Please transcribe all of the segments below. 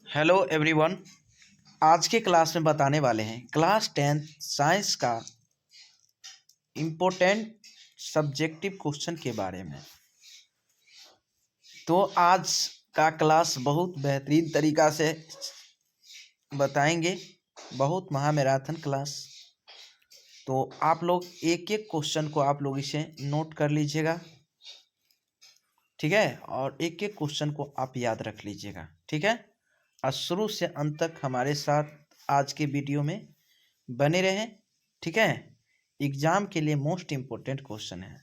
Hello everyone. आज के class में बताने वाले हैं क्लास 10 साइंस का इम्पोर्टेंट सब्जेक्टिव क्वेश्चन के बारे में। तो आज का क्लास बहुत बेहतरीन तरीक़ा से बताएंगे, बहुत महामैराथन क्लास। तो आप लोग एक एक क्वेश्चन को आप लोग इसे नोट कर लीजिएगा, ठीक है, और एक एक क्वेश्चन को आप याद रख लीजिएगा, ठीक है। और शुरू से अंत तक हमारे साथ आज के वीडियो में बने रहें, ठीक है। एग्जाम के लिए मोस्ट इम्पोर्टेंट क्वेश्चन है।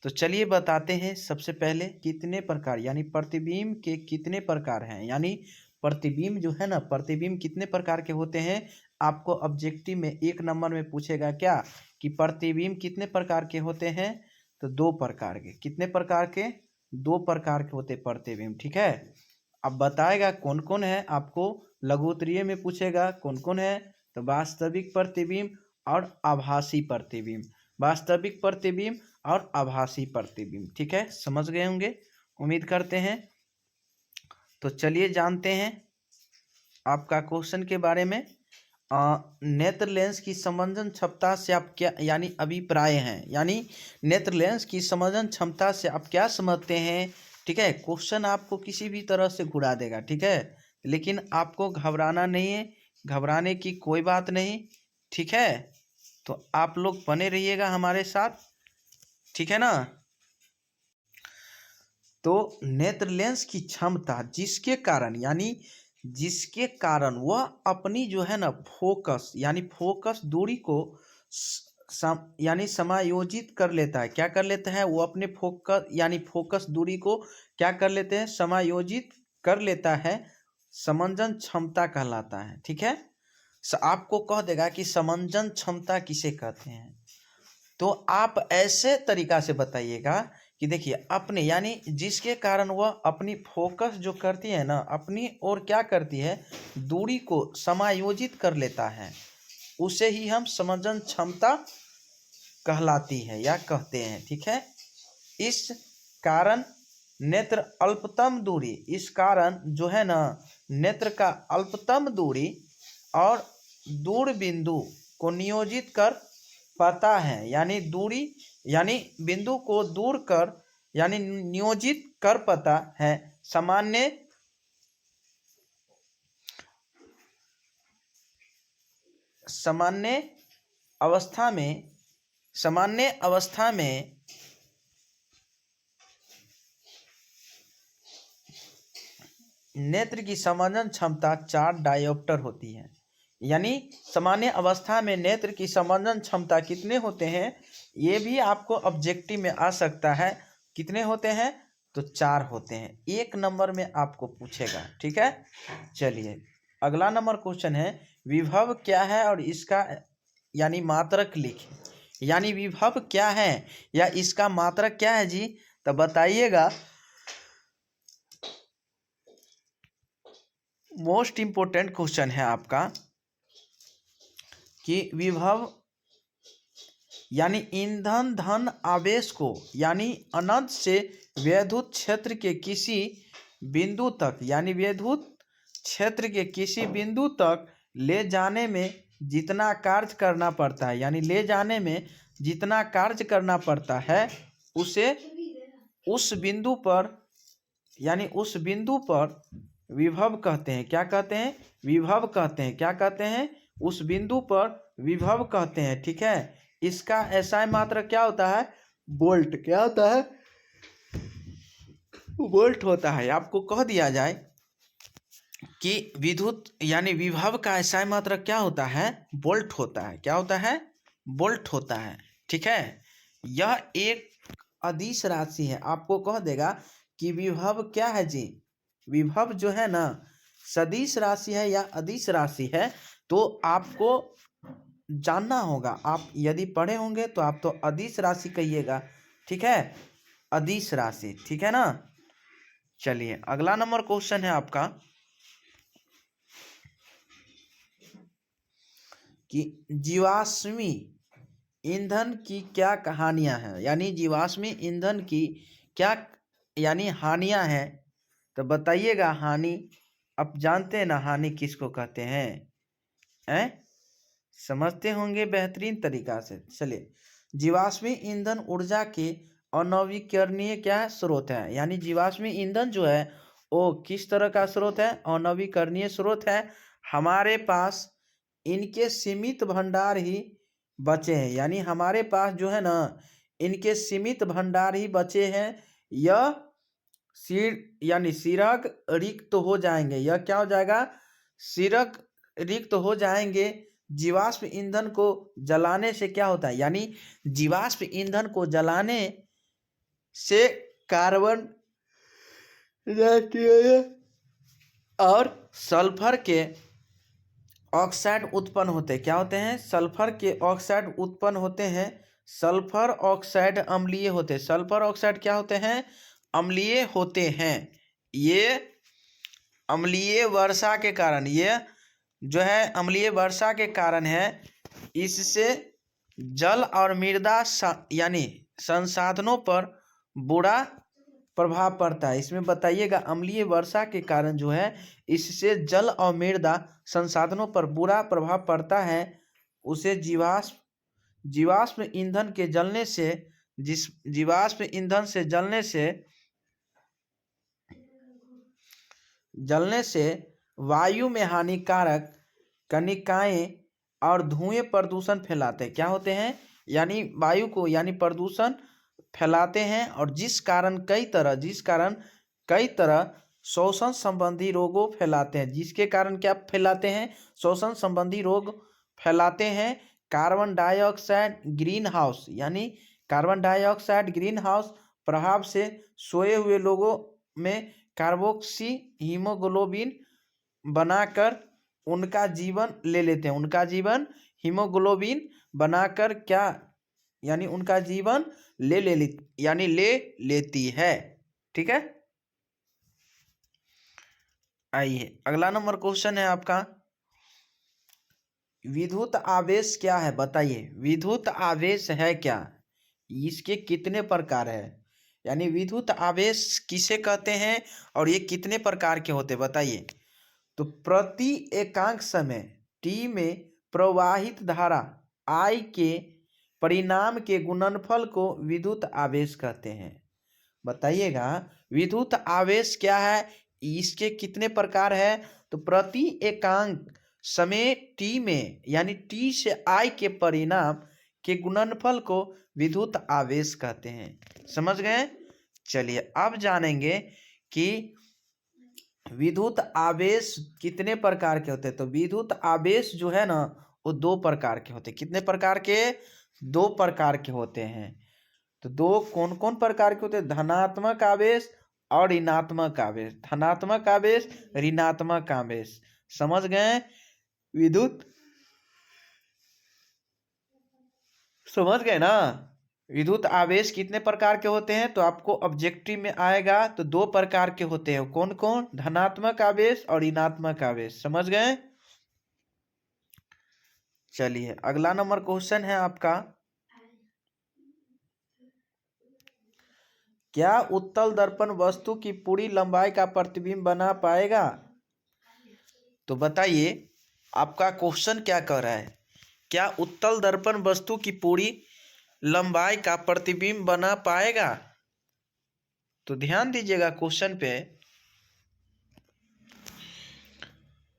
तो चलिए बताते हैं। सबसे पहले कितने प्रकार यानी प्रतिबिंब के कितने प्रकार हैं, यानी प्रतिबिंब जो है ना, प्रतिबिंब कितने प्रकार के होते हैं। आपको ऑब्जेक्टिव में 1 नंबर में पूछेगा क्या कि प्रतिबिंब कितने प्रकार के होते हैं। तो 2 प्रकार के। कितने प्रकार के? 2 प्रकार के होते प्रतिबिंब, ठीक है। अब बताएगा कौन कौन है, आपको लघु उत्तरीय में पूछेगा कौन कौन है। तो वास्तविक प्रतिबिंब और आभासी प्रतिबिंब, वास्तविक प्रतिबिंब और आभासी प्रतिबिंब, ठीक है। समझ गए होंगे, उम्मीद करते हैं। तो चलिए जानते हैं आपका क्वेश्चन के बारे में। नेत्र लेंस की समंजन क्षमता से आप क्या यानी अभिप्राय हैं, यानी नेत्र लेंस की समंजन क्षमता से आप क्या समझते हैं, ठीक है। क्वेश्चन आपको किसी भी तरह से घुरा देगा, ठीक है, लेकिन आपको घबराना नहीं है, घबराने की कोई बात नहीं, ठीक है। तो आप लोग बने रहिएगा हमारे साथ, ठीक है ना। तो नेत्र लेंस की क्षमता जिसके कारण यानी जिसके कारण वह अपनी जो है ना फोकस यानी फोकस दूरी को यानी समायोजित कर लेता है। क्या कर लेता है? वो अपने फोकस यानी फोकस दूरी को क्या कर लेते हैं? समायोजित कर लेता है। समंजन क्षमता कहलाता है, ठीक है। आपको कह देगा कि समंजन क्षमता किसे कहते हैं। तो आप ऐसे तरीका से बताइएगा कि देखिए अपने यानी जिसके कारण वह अपनी फोकस जो करती है ना, अपनी और क्या करती है, दूरी को समायोजित कर लेता है, उसे ही हम समंजन क्षमता कहलाती है या कहते हैं, ठीक है। इस कारण नेत्र अल्पतम दूरी, इस कारण जो है ना नेत्र का अल्पतम दूरी और दूर बिंदु को नियोजित कर पाता है, यानी दूरी यानी बिंदु को दूर कर यानी नियोजित कर पाता है। सामान्य अवस्था में नेत्र की समंजन क्षमता 4 डायोप्टर होती है। यानी सामान्य अवस्था में नेत्र की समंजन क्षमता कितने होते हैं, ये भी आपको ऑब्जेक्टिव में आ सकता है। कितने होते हैं? तो 4 होते हैं। 1 नंबर में आपको पूछेगा, ठीक है। चलिए अगला नंबर क्वेश्चन है, विभव क्या है और इसका यानी मात्रक लिखें। यानी विभव क्या है या इसका मात्रक क्या है जी, तो बताइएगा। मोस्ट इम्पोर्टेंट क्वेश्चन है आपका कि विभव यानी ईंधन धन आवेश को यानी अनंत से वैद्युत क्षेत्र के किसी बिंदु तक यानी वैद्युत क्षेत्र के किसी बिंदु तक ले जाने में जितना कार्य करना पड़ता है, यानी ले जाने में जितना कार्य करना पड़ता है, उसे उस बिंदु पर यानी उस बिंदु पर विभव कहते हैं। क्या कहते हैं? विभव कहते हैं। क्या कहते हैं? उस बिंदु पर विभव कहते हैं, ठीक है। इसका एसआई मात्रक क्या होता है? वोल्ट। क्या होता है? वोल्ट होता है। आपको कह दिया जाए कि विद्युत यानी विभव का एसआई मात्रक क्या होता है? वोल्ट होता है। क्या होता है? वोल्ट होता है, ठीक है। यह एक अदिश राशि है। आपको कह देगा कि विभव क्या है जी, विभव जो है ना सदिश राशि है या अदिश राशि है। तो आपको जानना होगा, आप यदि पढ़े होंगे तो आप तो अदिश राशि कहिएगा, ठीक है, अदिश राशि, ठीक है ना। चलिए अगला नंबर क्वेश्चन है आपका कि जीवाश्मी ईंधन की क्या कहानियां हैं, यानी जीवाश्मी ईंधन की क्या यानी हानियां हैं। तो बताइएगा हानि आप जानते हैं ना हानि किसको कहते हैं? समझते होंगे बेहतरीन तरीका से। चलिए, जीवाश्मी ईंधन ऊर्जा के अनवीकरणीय क्या स्रोत है, यानी जीवाश्मी ईंधन जो है वो किस तरह का स्रोत है? अनवीकरणीय स्रोत है। हमारे पास इनके सीमित भंडार ही बचे हैं, यानी हमारे पास जो है ना इनके सीमित भंडार ही बचे हैं। यह यानी सिरक रिक्त हो जाएंगे। यह क्या हो जाएगा? सिरक रिक्त हो जाएंगे। जीवाश्म ईंधन को जलाने से क्या होता है, यानी जीवाश्म ईंधन को जलाने से कार्बन और सल्फर के ऑक्साइड उत्पन्न होते हैं। क्या होते हैं? सल्फर के ऑक्साइड उत्पन्न होते हैं। सल्फर ऑक्साइड अम्लीय होते हैं। सल्फर ऑक्साइड क्या होते हैं? अम्लीय होते हैं। ये अम्लीय वर्षा के कारण, ये जो है अम्लीय वर्षा के कारण है। इससे जल और मृदा यानी संसाधनों पर बुरा प्रभाव पड़ता है। इसमें बताइएगा, अम्लीय वर्षा के कारण जो है इससे जल और मृदा संसाधनों पर बुरा प्रभाव पड़ता है। उसे जीवाश्म ईंधन के जलने से जीवाश्म ईंधन से जलने से वायु में हानिकारक कणिकाएं और धुएं प्रदूषण फैलाते हैं। क्या होते हैं? यानी वायु को यानी प्रदूषण फैलाते हैं, और जिस कारण कई तरह श्वसन संबंधी रोगों फैलाते हैं। जिसके कारण क्या फैलाते हैं? श्वसन संबंधी रोग फैलाते हैं। कार्बन डाइऑक्साइड ग्रीन हाउस, यानी कार्बन डाइऑक्साइड ग्रीन हाउस प्रभाव से सोए हुए लोगों में कार्बोक्सी हीमोग्लोबिन बनाकर उनका जीवन ले लेते हैं। उनका जीवन हीमोग्लोबिन बनाकर क्या, यानी उनका जीवन ले लेती है। ठीक है, आइए अगला नंबर क्वेश्चन है आपका, विद्युत आवेश क्या है? बताइए, विद्युत आवेश है क्या? इसके कितने प्रकार है, यानी विद्युत आवेश किसे कहते हैं और ये कितने प्रकार के होते हैं? बताइए। तो प्रति एकांक समय टी में प्रवाहित धारा I के परिणाम के गुणनफल को विद्युत आवेश कहते हैं। बताइएगा, विद्युत आवेश क्या है, इसके कितने प्रकार है? तो प्रति एकांक समय टी में, यानी टी से I के परिणाम के गुणनफल को विद्युत आवेश कहते हैं। समझ गए? चलिए अब जानेंगे कि विद्युत आवेश कितने प्रकार के होते हैं। तो विद्युत आवेश जो है ना वो दो प्रकार के होते हैं। कितने प्रकार के? दो प्रकार के होते हैं। तो दो कौन कौन प्रकार के होते हैं? धनात्मक आवेश और ऋणात्मक आवेश। धनात्मक आवेश, ऋणात्मक आवेश। समझ गए? विद्युत समझ गए ना? विद्युत आवेश कितने प्रकार के होते हैं? तो आपको ऑब्जेक्टिव में आएगा तो दो प्रकार के होते हैं। कौन कौन? धनात्मक आवेश और ऋणात्मक आवेश। समझ गए? चलिए अगला नंबर क्वेश्चन है आपका, क्या उत्तल दर्पण वस्तु की पूरी लंबाई का प्रतिबिंब बना पाएगा? तो बताइए आपका क्वेश्चन क्या कह रहा है, क्या उत्तल दर्पण वस्तु की पूरी लंबाई का प्रतिबिंब बना पाएगा? तो ध्यान दीजिएगा क्वेश्चन पे।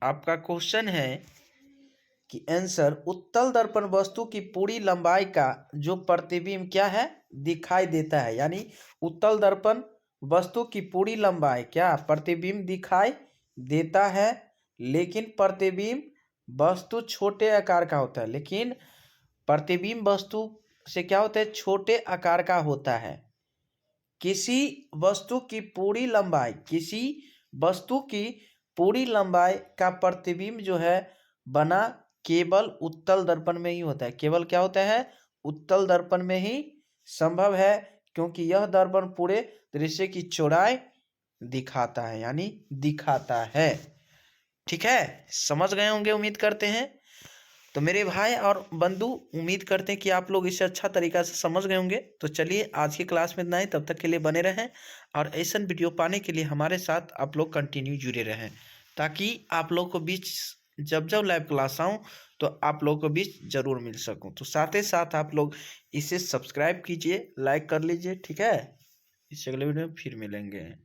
आपका क्वेश्चन है कि आंसर, उत्तल दर्पण वस्तु की पूरी लंबाई का जो प्रतिबिंब क्या है, दिखाई देता है। यानी उत्तल दर्पण वस्तु की पूरी लंबाई क्या, प्रतिबिंब दिखाई देता है। लेकिन प्रतिबिंब वस्तु छोटे आकार का होता है। लेकिन प्रतिबिंब वस्तु से क्या होता है, छोटे आकार का होता है। किसी वस्तु की पूरी लंबाई का प्रतिबिंब जो है बना केवल उत्तल दर्पण में ही होता है। केवल क्या होता है, उत्तल दर्पण में ही संभव है, क्योंकि यह दर्पण पूरे दृश्य की चौड़ाई दिखाता है, यानी दिखाता है। ठीक है, समझ गए होंगे उम्मीद करते हैं। तो मेरे भाई और बंधु, उम्मीद करते हैं कि आप लोग इसे अच्छा तरीका से समझ गए होंगे। तो चलिए आज की क्लास में इतना ही, तब तक के लिए बने रहें और ऐसा वीडियो पाने के लिए हमारे साथ आप लोग कंटिन्यू जुड़े रहें। ताकि आप लोग को बीच जब जब लाइव क्लास आऊँ तो आप लोग को बीच जरूर मिल सकूँ। तो साथ ही साथ आप लोग इसे सब्सक्राइब कीजिए, लाइक कर लीजिए, ठीक है। इस अगले वीडियो में फिर मिलेंगे।